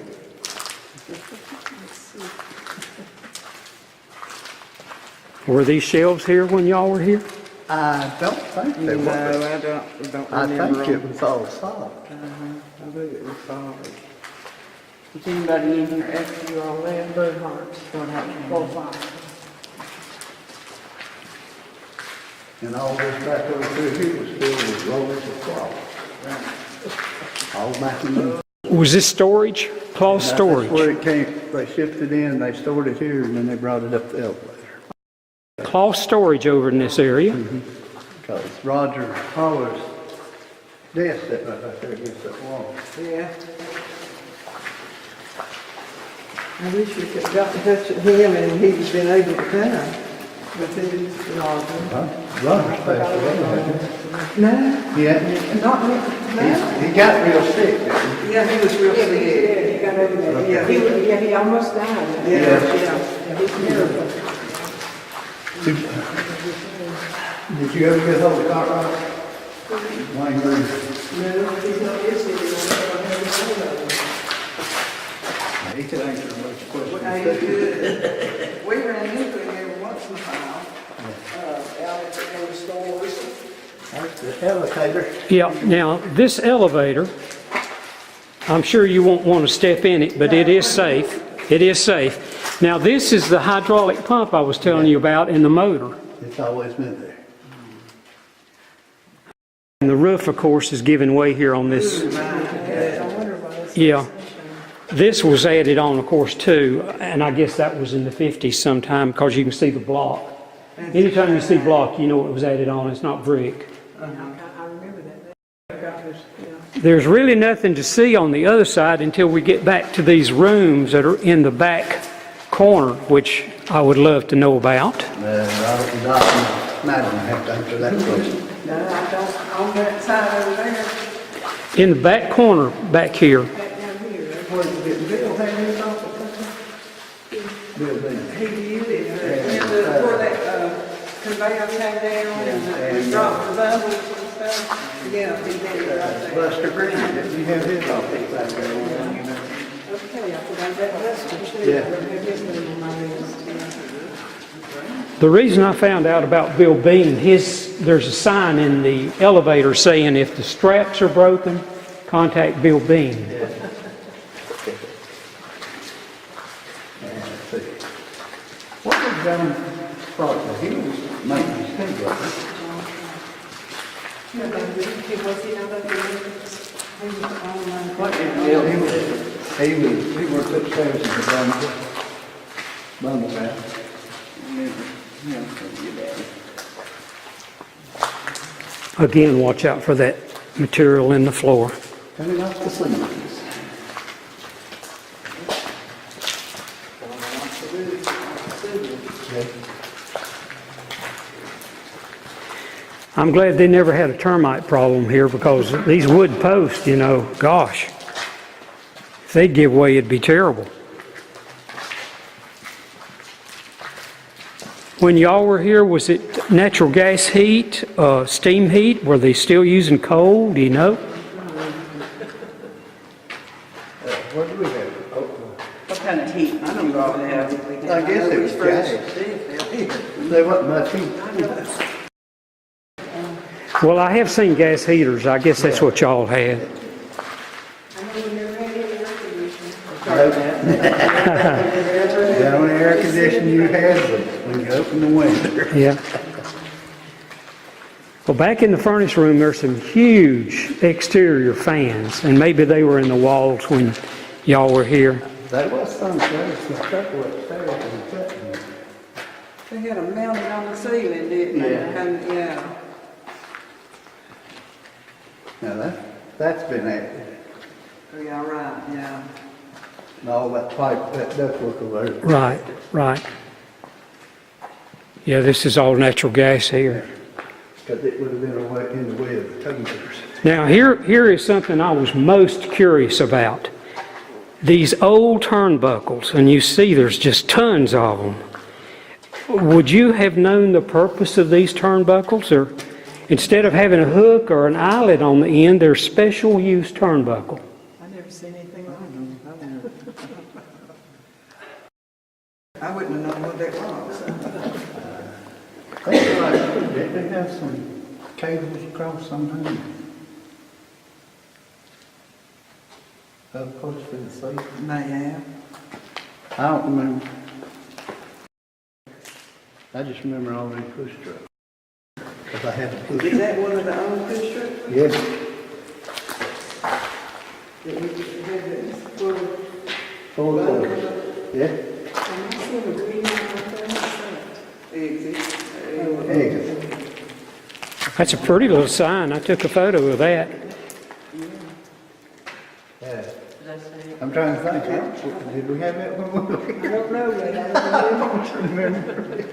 Were these shelves here when y'all were here? I don't think they No, were. I don't I remember. think it was all solid. I believe it was solid. Is anybody in here after you all left? Bernhardt's, What happened? 4-5. And all this back over through here was filled with rollers of cloth. All back in the. Was this storage? Cloth That's storage? where it came, they shipped it in, they stored it here, and then they brought it up the elevator. Cloth storage over in this area. Because Roger Holler's desk sat right there against that wall. Yeah. I wish we could have got in touch with him and he'd been able to come. But then, Roger's passed away. no, Yeah, not me. No. he got real sick, didn't he? Yeah, he was real sick. He got over that. Yeah. He almost died. Yeah. He's terrible. Did you ever get hold of Cartwright? Wayne Green. No, he's not listening. He could answer most questions. Hey, good. We ran into him every once in a while. Out at the stores. That's the elevator. Yeah, now this elevator, I'm sure you won't want to step in it, but it is safe. It is safe. Now this is the hydraulic pump I was telling you about in the motor. It's always been there. And the roof, of course, is giving way here on this. I wonder why this. Yeah. This was added on, of course, too, and I guess that was in the 50s sometime because you can see the block. Anytime you see block, you know it was added on. It's not brick. I remember that. There's really nothing to see on the other side until we get back to these rooms that are in the back corner, which I would love to know about. Robert and Doc and Madeline have to answer that question. No, I don't, on that side over there, In the back corner, back here, where Bill had his office. Bill Dean. He used it, where that conveyor came down and dropped the bundles and stuff. Yeah, he did it right there. Buster Green, didn't he have his office back there? Okay, I forgot that Lester too. Yeah. I don't have his name on my list. the reason I found out about Bill Bean, there's a sign in the elevator saying if the straps are broken, contact Bill Bean. What was John Proctor? He was maintenance too, wasn't He was he on that he was online. he? He worked upstairs in the bundle house. Again, watch out for that material in the floor. Coming off the ceilings. I'm glad they never had a termite problem here because these wood posts, you know, gosh, if they'd give way, it'd be terrible. When y'all were here, was it natural gas heat, steam heat? Were they still using coal? Do you know? What do we have? What kind of heat? I don't know. I guess it was gas. There wasn't much heat. Well, I have seen gas heaters. I guess that's what y'all had. I know we never had any air conditioning. The only air conditioning you had was when you opened the window. Yeah. Well, back in the furnace room, there's some huge exterior fans, and maybe they were in the walls when y'all were here. There was some stuff upstairs and cutting. They had them mounted on the ceiling, didn't they? Yeah. And, yeah. Now that's been added. Yeah, right, yeah. And all that pipe, that ductwork over there. Right, right. Yeah, this is all natural gas here. Because it would have been in the way of the tumblers. Now, here is something I was most curious about. These old turnbuckles, and you see there's just tons of them. Would you have known the purpose of these turnbuckles? Or instead of having a hook or an eyelet on the end, they're special use turnbuckle. I never seen anything like I wouldn't have known what that was. Didn't they have some cables across sometimes? Up close to the sea? May have. I don't remember. I just remember all these push trucks. 'Cause I had a push Is truck. that one of the old push trucks? Yes, That we had that full of- full of cars. Yeah, And I see a green one. Exit. eggs. That's a pretty little sign. I took a photo of that. Yeah. I'm trying to think, did we have that one? I don't know, but I don't Remember?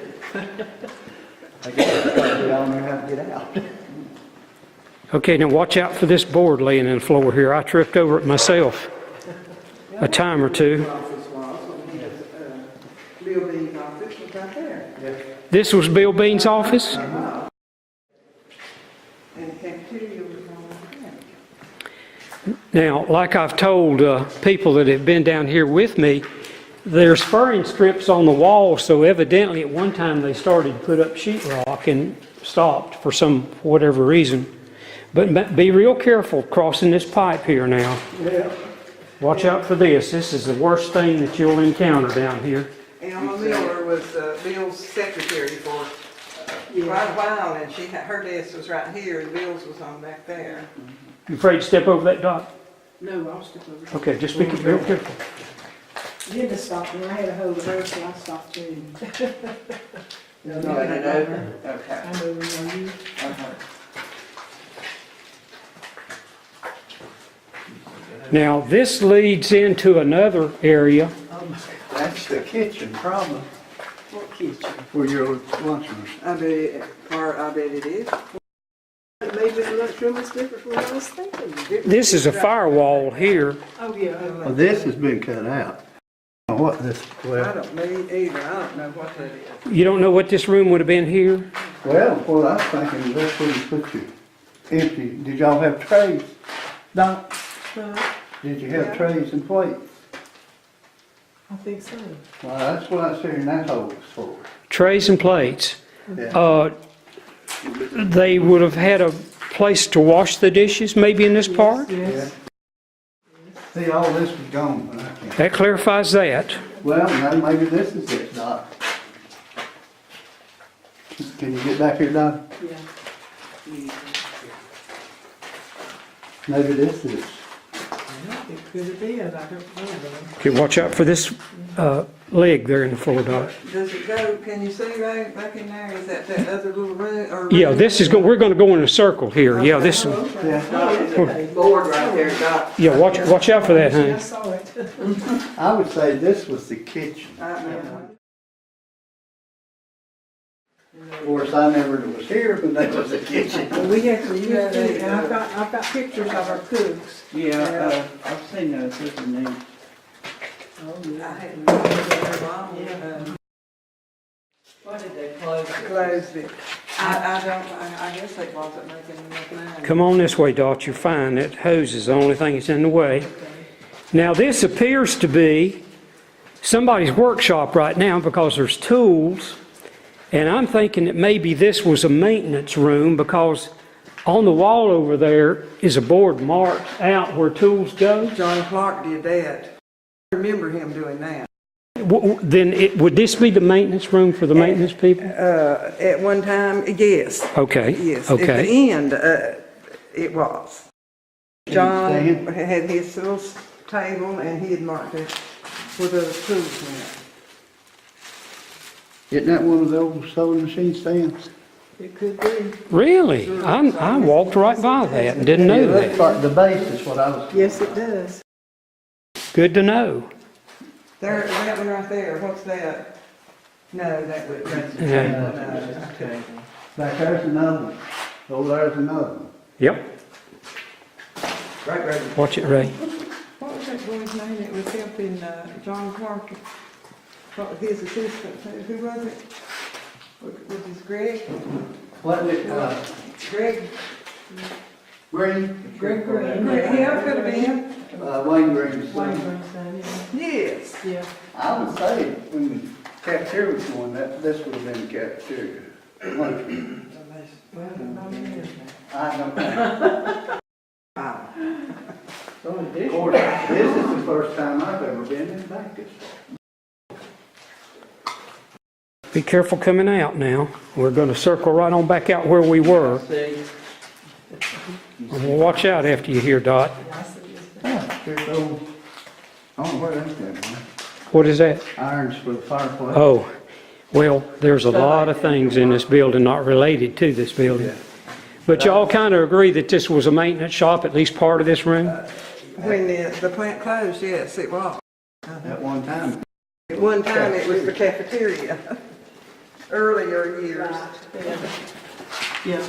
I guess because we all knew how to get out. Okay, now watch out for this board laying in the floor here. I tripped over it myself a time or two. Office was, Bill Bean's office was right there. This was Bill Bean's office? And the cafeteria was on the back. Now, like I've told people that have been down here with me, there's furring strips on the wall, so evidently at one time they started to put up sheetrock and stopped for some whatever reason. But be real careful crossing this pipe here now. Yeah. Watch out for this. This is the worst thing that you'll encounter down here. Alma Miller was Bill's secretary for quite a while, and her desk was right here, and Bill's was on back there. You afraid to step over that, Doc? No, I'll step over. Okay, just be real careful. Linda stopped me. I had a hold of her, so I stopped too. You got it over? Okay. I know you. Uh-huh. Now, this leads into another area. That's the kitchen, probably, What kitchen? for your lunchroom. I bet it is. Maybe the lunchroom is different from what I was thinking. This is a firewall here. Oh, yeah. Well, this has been cut out. What this, I well, don't me either, I don't know what that is. You don't know what this room would have been here? what I was thinking, that's where you put your empty, did y'all have trays? Doc, did you have trays and plates? I think so. Well, that's what I was hearing that hole was for. Trays and plates. Yeah. They would have had a place to wash the dishes, maybe in this part? Yes. See, all this was gone when I came. That clarifies that. Well, now maybe this is it, Doc. Can you get back here, Doc? Yeah. Maybe this is. It could have been. I don't know though. Okay, watch out for this leg there in the floor, Doc. Does it go, can you see right back in there, is that other little room, or? Yeah, this is, we're going to go in a circle here. Yeah, this, Yeah. Board right there, Doc. yeah, watch out for that, I honey. saw it. I would say this was the kitchen. Of course, I never was here when that was the kitchen. Well, we actually used to, and I've got pictures of our cooks. Yeah, I've seen those, those are neat. Oh, I yeah. hadn't been there long. Why did they close it? Closed it. I guess they wasn't making enough money. Come on this way, Dot, you're fine. That hose is the only thing that's in the way. Now, this appears to be somebody's workshop right now because there's tools. And I'm thinking that maybe this was a maintenance room because on the wall over there is a board marked out where tools go. John Clark did that. I remember him doing that. Then would this be the maintenance room for the maintenance people? At one time, yes. Okay, Yes. At okay. the end, it was. John had his little table and he had marked it where the tools went. Isn't that one of the old sewing machine stands? It could be. Really? I walked right by that and didn't know that. The base is what I was. Yes, it does. Good to know. There, that one right there, what's that? No, that's the Yeah. table. No, okay. Back there's another one. Oh, there's another one. Yep. Right. Watch it, Ray. What was that boy's name that was helping John Clark? What was his assistant? Who was it? Was it Greg? What is it, Greg? Green? Greg Green. Yeah, could have been. Wayne Green's Wayne son. Green's son, Yes. yeah. I would say when the cafeteria was going, that this would have been the cafeteria. Lunchroom. Well, about a year now. I don't know. Wow. Of course, this is the first time I've ever been in Bacchus. Be careful coming out now. We're going to circle right on back out where we were. See, And we'll watch out after you here, Dot. There's those, I don't know where that's going. What is that? Irons for the fireplace. Oh, well, there's a lot of things in this building not related to this building. But y'all kind of agree that this was a maintenance shop, at least part of this room? When the plant closed, yes, it was. At one time. At one time, it was the cafeteria. Earlier years. Yeah.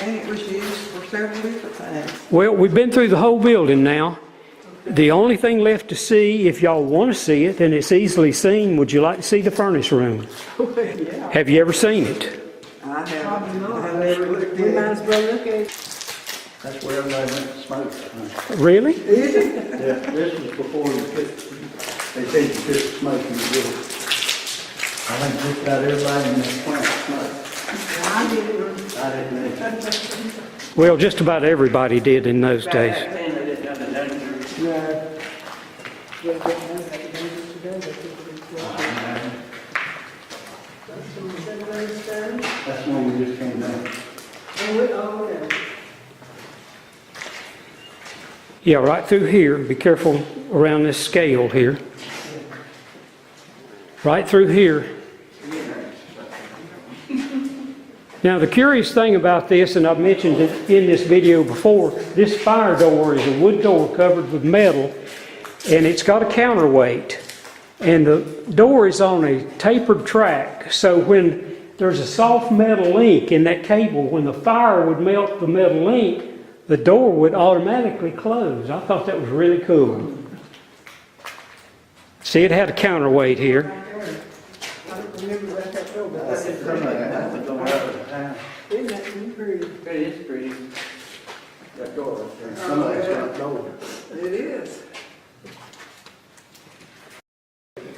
And it was used for several different things. Well, we've been through the whole building now. The only thing left to see, if y'all want to see it, and it's easily seen, would you like to see the furnace room? Yeah. Have you ever seen it? I have, Probably not. I never looked We might at as well look at it. That's where everybody went to smoke. Really? Yeah, this was before you could, they said you could smoke in the building. I think just about everybody in this plant smoked. I didn't. I didn't know. Well, just about everybody did in those days. back then, they didn't have the dangerous. No. Yeah, they have that dangerous today, they think it's That's when we just came down. Oh, okay. Yeah, right through here. Be careful around this scale here. Right through here. Now, the curious thing about this, and I've mentioned it in this video before, this fire door is a wood door covered with metal, and it's got a counterweight. And the door is on a tapered track, so when there's a soft metal link in that cable, when the fire would melt the metal link, the door would automatically close. I thought that was really cool. See, it had a counterweight here. I don't remember what that door was. That's the door out of the town. Isn't that pretty? It is pretty. That door right there. Somebody's got a door. it. It is.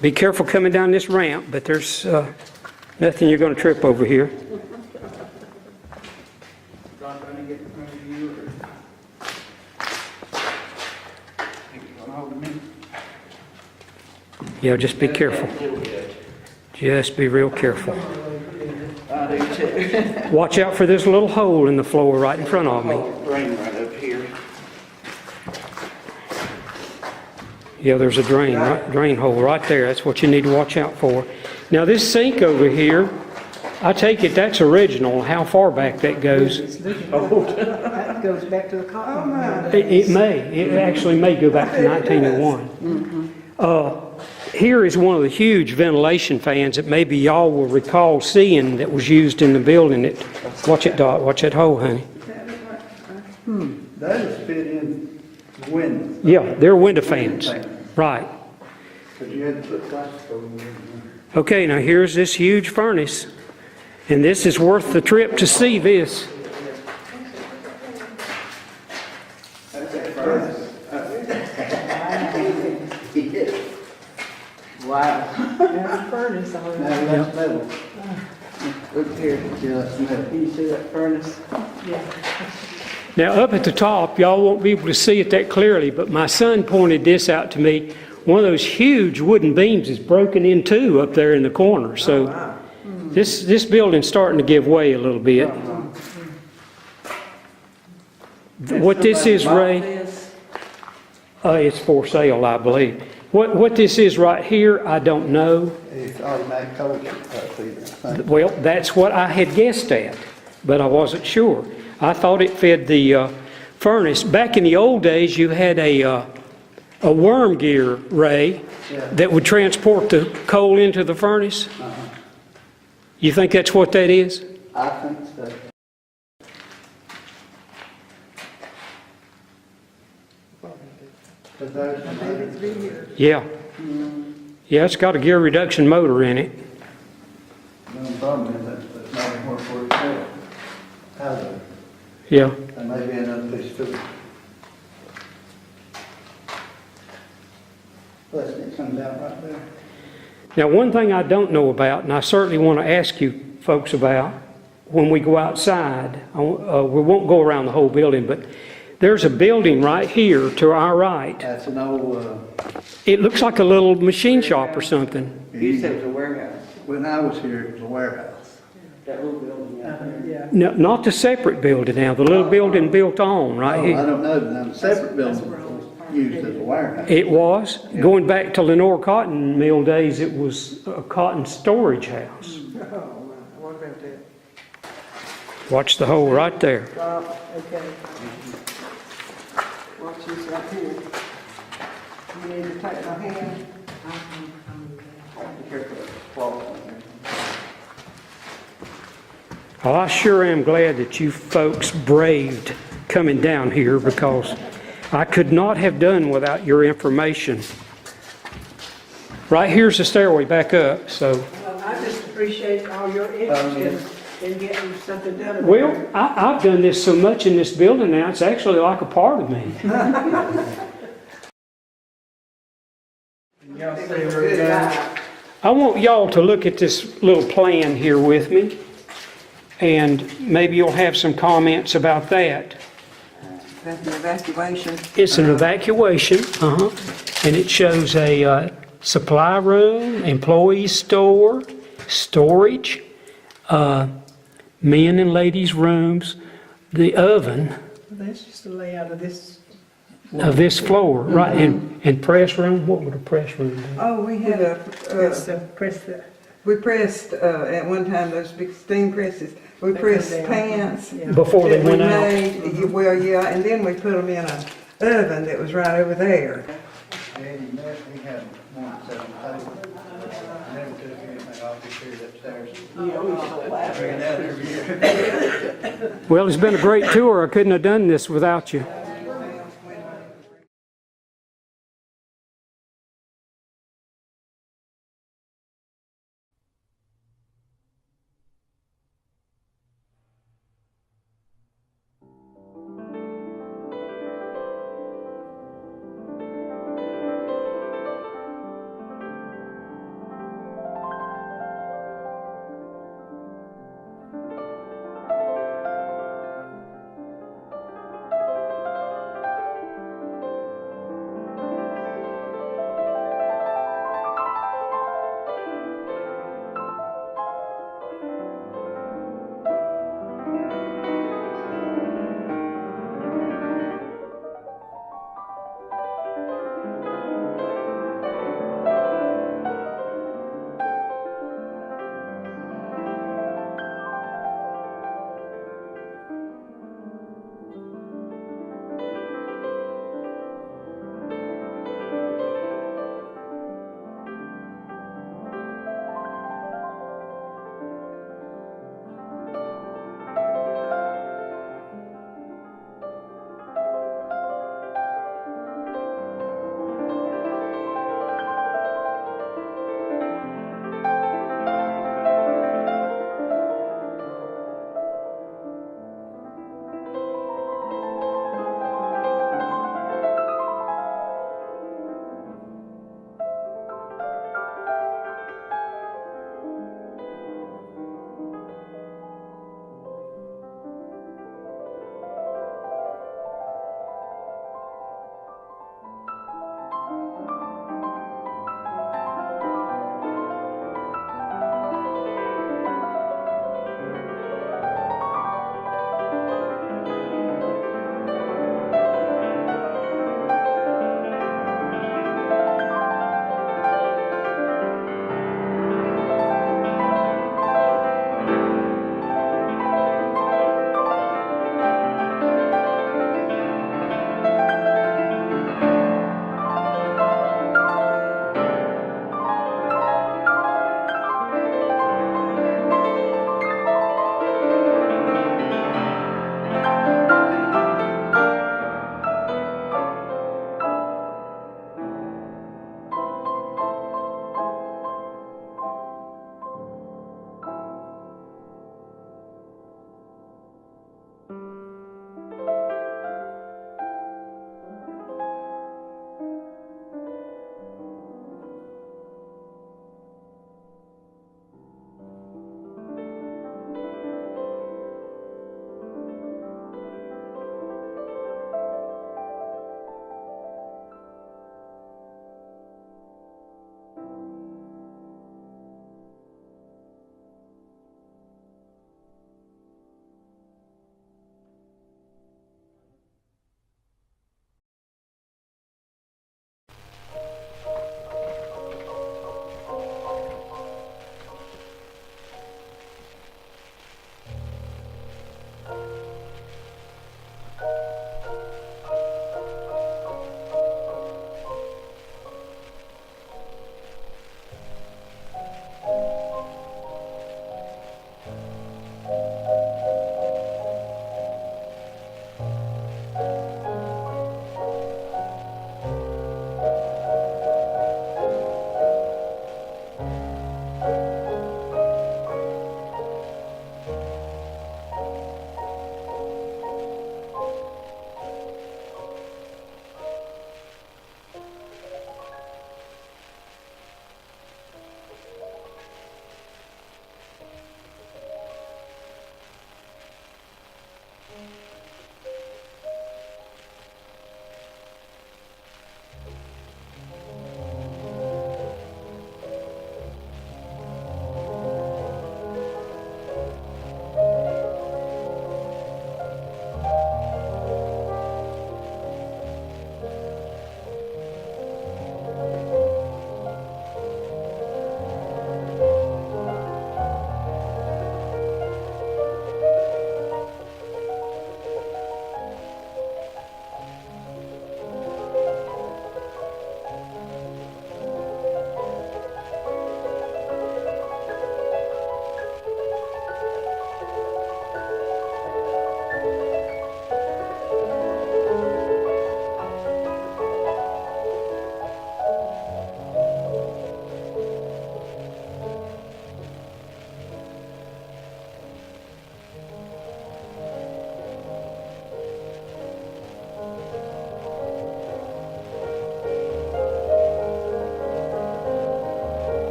Be careful coming down this ramp, but there's nothing you're going to trip over here. Not trying to get in front of you or. Think you're gonna hold me? Yeah, just be careful. Just be real careful. I do too. Watch out for this little hole in the floor right in front of me. Rain right up here. Yeah, there's a drain hole right there. That's what you need to watch out for. Now this sink over here, I take it that's original. How far back that goes? That goes back to the cotton. It may. It actually may go back to 1901. Here is one of the huge ventilation fans that maybe y'all will recall seeing that was used in the building. Watch it, Dot. Watch that hole, honey. That is fit in the window. Yeah, they're window fans. Right. Because you had to put plastic over them. Okay, now here's this huge furnace. And this is worth the trip to see this. That's that furnace. Wow. That's a furnace on Now it. that's metal. Look here, yeah, that's metal. Can you see that furnace? Yeah. Now up at the top, y'all won't be able to see it that clearly, but my son pointed this out to me. One of those huge wooden beams is broken in two up there in the corner. So this building's starting to give way a little bit. What this is, Ray, it's for sale, I believe. What this is right here, I don't know. It's automatic cold feeder, I think. Well, that's what I had guessed at, but I wasn't sure. I thought it fed the furnace. Back in the old days, you had a worm gear, Ray, that would transport the coal into the furnace. You think that's what that is? I think so. But those, Yeah. Yeah, it's got a gear reduction motor in it. the problem is that's not a work for itself. How though? Yeah. That may be another piece too. Listen, it comes out right there. Now, one thing I don't know about, and I certainly want to ask you folks about when we go outside. We won't go around the whole building, but there's a building right here to our right. That's an old, It looks like a little machine shop or something. You said it was a warehouse, when I was here, it was a warehouse. that little building out there. Yeah. No, not the separate building now, the little building built on right Oh, I here. don't know, now the separate building was used as a warehouse. It was. Going back to Lenoir cotton mill days, it was a cotton storage house. What about that? Watch the hole right there. Okay. Watch this right here. You need to take my hand. Be careful of the claw on there. Well, I sure am glad that you folks braved coming down here, because I could not have done without your information. Right here's the stairway back up, so. Well, I just appreciate all your interest in getting something done about Well, it. I've done this so much in this building now, it's actually like a part of me. It was a good guy. I want y'all to look at this little plan here with me, and maybe you'll have some comments about that. That's the evacuation. It's an evacuation, and it shows a supply room, employee store, storage, men and ladies' rooms, the oven That's just a layout of this. of this floor, right, and press room. What would a press room be? Oh, we had That's press the. we pressed, at one time, those big steam presses. We They pressed come down. pants. Yeah. Before they that we went out? made. Well, yeah, and then we put them in an oven that was right over there. Eddie Mess, he had one that said on the table. Never took anything off his shirt upstairs. Bring it out every year. Well, it's been a great tour. I couldn't have done this without you.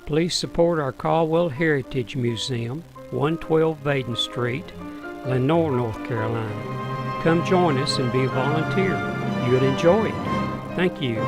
Please support our Caldwell Heritage Museum, 112 Vaden Street, Lenoir, North Carolina. Come join us and be a volunteer. You'll enjoy it. Thank you.